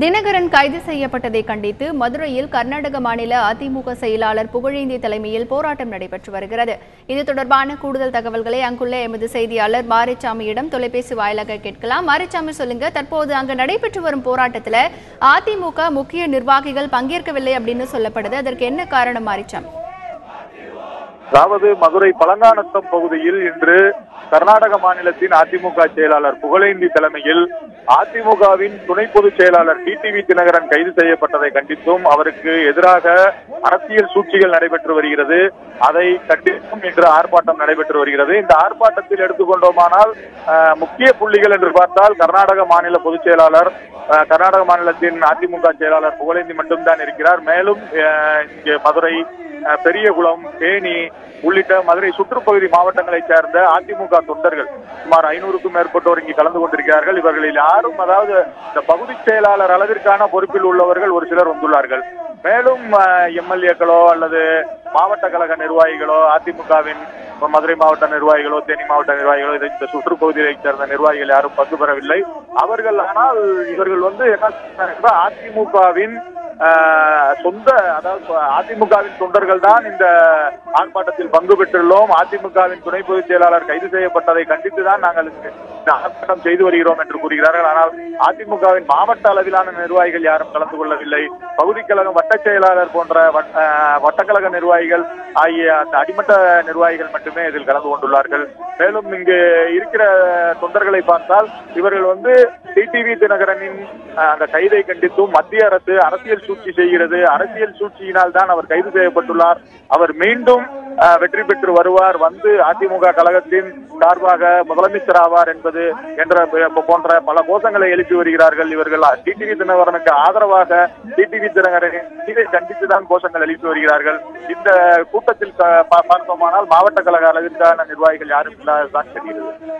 தினகரன் கைது செய்யப்பட்டதை கண்டித்து மதுரையில் கர்நாடக மாநில அதிமுக செயலாளர் புகழேந்தி தலைமையில் போராட்டம் நடைபெற்று வருகிறது. இது தொடர்பான கூடுதல் தகவல்களை அங்குள்ள எமது செய்தியாளர் மாரிச்சாமியிடம் தொலைபேசி வாயிலாக கேட்கலாம். மாரிச்சாமி, சொல்லுங்க, தற்போது அங்கு நடைபெற்று வரும் போராட்டத்தில் அதிமுக முக்கிய நிர்வாகிகள் பங்கேற்கவில்லை அப்படின்னு சொல்லப்படுது. அதற்கு என்ன காரணம் மாரிச்சாமி? அதாவது மதுரை பழங்காநத்தம் பகுதியில் இன்று கர்நாடக மாநிலத்தின் அதிமுக செயலாளர் புகழேந்தி தலைமையில் அதிமுகவின் துணை பொதுச் செயலாளர் டிடிவி தினகரன் கைது செய்யப்பட்டதை கண்டித்தும் அவருக்கு எதிராக அரசியல் சூழ்ச்சிகள் நடைபெற்று வருகிறது. அதை கண்டித்தும் இன்று ஆர்ப்பாட்டம் நடைபெற்று வருகிறது. இந்த ஆர்ப்பாட்டத்தில் எடுத்துக்கொண்டோமானால் முக்கிய புள்ளிகள் என்று பார்த்தால் கர்நாடக மாநில பொதுச் செயலாளர், கர்நாடக மாநிலத்தின் அதிமுக செயலாளர் புகழேந்தி மட்டும்தான் இருக்கிறார். மேலும் இங்கே மதுரை, பெரியகுளம், தேனி உள்ளிட்ட மதுரை சுற்றுப்பகுதி மாவட்டங்களைச் சேர்ந்த அதிமுக தொண்டர்கள் சுமார் 500க்கும் மேற்பட்டோர் இங்கு கலந்து கொண்டிருக்கிறார்கள். இவர்களில் யாரும், அதாவது இந்த பகுதி செயலாளர் அளவிற்கான பொறுப்பில் உள்ளவர்கள் ஒரு சிலர் வந்துள்ளார்கள். மேலும் எம்எல்ஏக்களோ அல்லது மாவட்ட கழக நிர்வாகிகளோ, அதிமுகவின் மதுரை மாவட்ட நிர்வாகிகளோ, தேனி மாவட்ட நிர்வாகிகளோ, இந்த சுற்றுப்பகுதியைச் சேர்ந்த நிர்வாகிகள் யாரும் பங்கு பெறவில்லை. அவர்கள் ஆனால் இவர்கள் என்ன அதிமுகவின் சொந்த, அதாவது அதிமுகவின் தொண்டர்கள் தான் இந்த ஆர்ப்பாட்டத்தில் பங்கு பெற்றுள்ளோம். அதிமுகவின் துணை பொதுச் செயலாளர் கைது செய்யப்பட்டதை கண்டித்துதான் நாங்கள் இந்த ஆர்ப்பாட்டம் செய்து வருகிறோம் என்று கூறுகிறார்கள். ஆனால் அதிமுகவின் மாவட்ட அளவிலான நிர்வாகிகள் யாரும் கலந்து கொள்ளவில்லை. பகுதி கழகம் வட்ட செயலாளர் போன்ற வட்டக்கழக நிர்வாகிகள் ஆகிய அந்த அடிமட்ட நிர்வாகிகள் மட்டுமே இதில் கலந்து கொண்டுள்ளார்கள். மேலும் இங்கு இருக்கிற தொண்டர்களை பார்த்தால் இவர்கள் டிடிவி தினகரனின் அந்த கைதை கண்டித்தும் மத்திய அரசு அரசியல் சூழ்ச்சி செய்கிறது, அரசியல் சூழ்ச்சியினால் தான் அவர் கைது செய்யப்பட்டுள்ளார், அவர் மீண்டும் வெற்றி பெற்று வருவார், வந்து அதிமுக கழகத்தின் சார்பாக முதலமைச்சர் ஆவார் என்பது போன்ற பல கோஷங்களை எழுப்பி வருகிறார்கள். இவர்கள் டிடிவி தினகரனுக்கு ஆதரவாக டிடிவி தினகரனின் கைதை கண்டித்துதான் கோஷங்கள் எழுப்பி வருகிறார்கள். இந்த கூட்டத்தில் பார்த்தோமானால் மாவட்ட கழக அளவிற்கான நிர்வாகிகள் யாரும் இல்லாததான் தெரிகிறது.